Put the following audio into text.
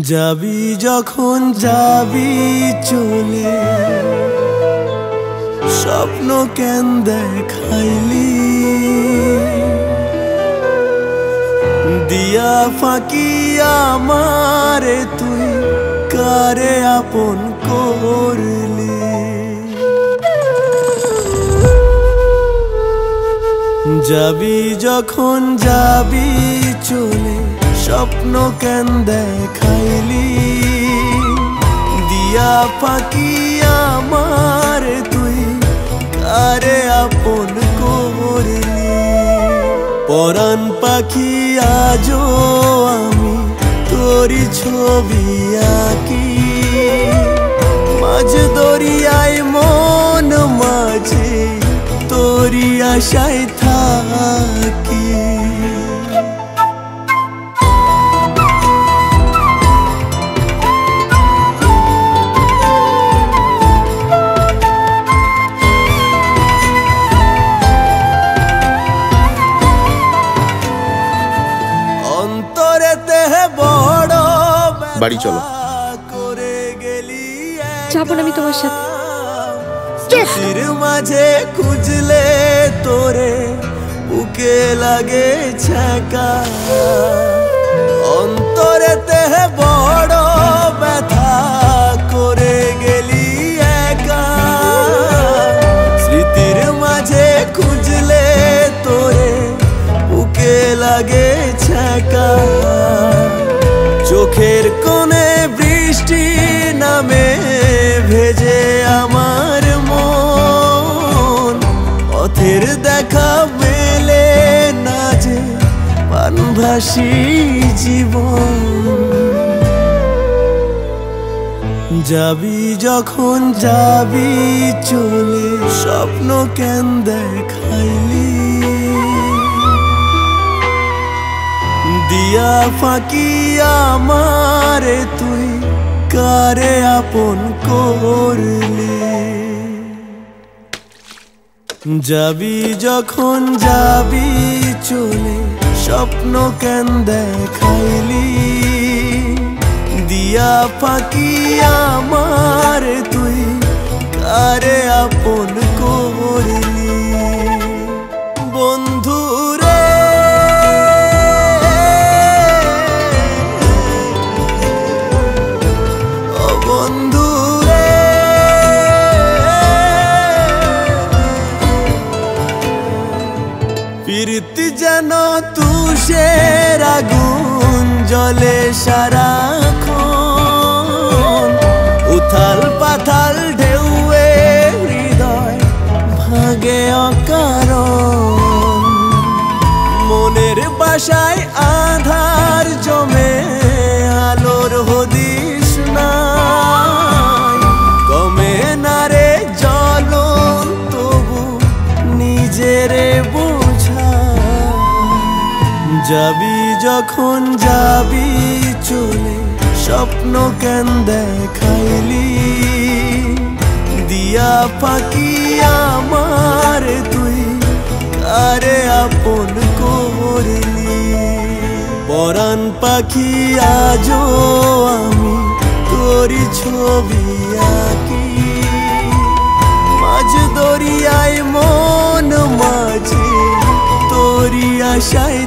যাবি যখন যাবি চলে, স্বপ্ন কেন দেখাইলি? দিয়া ফাঁকি আমারে তুই কারে আপন করলি? যাবি যখন যাবি চলে, স্বপ্ন কেন দেখাইলি? দিয়া ফাঁকি আমারে তুই কারে আপন করলি? পরাণ পাখি আজো আমি তোরি ছবি আঁকি, মাঝ দরিয়ায় মন মাঝে তোরি আশায় থাকি। বাড়ি চলো। যাবো না আমি তোমার সাথে। মাঝে খুঁজলে তোরে বুকে লাগে ছ্যাঁকা, অন্তরেতে বড় ব্যথা করে গেলি একা। স্মৃতির মাঝে খুঁজলে তোরে বুকে লাগে ছ্যাঁকা, চোখের কোণে বৃষ্টি নামে ভেজে আমার মন। পথের দেখা মেলে না যে পানভাসী জীবন। যাবি যখন যাবি চলে, স্বপ্ন কেন দেখাইলি? দিয়া ফাঁকি আমারে তুই কারে আপন করলি? যাবি যখন যাবি চলে, স্বপ্ন কেন দেখাইলি? দিয়া ফাঁকি আমারে তুই কারে আপন করলি? বন্ধুরে প্রীতি যেন তুষের আগুন জ্বলে সারাক্ষণ, উথাল পাথাল ঢেউয়ে হৃদয় ভাগে অকারণ। মনের বাসায় আধার জমে আলোর হদিস নাই, কমে না রে জ্বলন তবু নিজেরে বোঝা। যাবি যখন যাবি চলে, স্বপ্ন কেন দেখাইলি? দিয়া ফাঁকি আমারে তুই কারে আপন করলি? পরাণ পাখি আজো আমি তোরি ছবি আঁকি, মাঝ দরিয়ায় মন মাঝে তোরি আশায়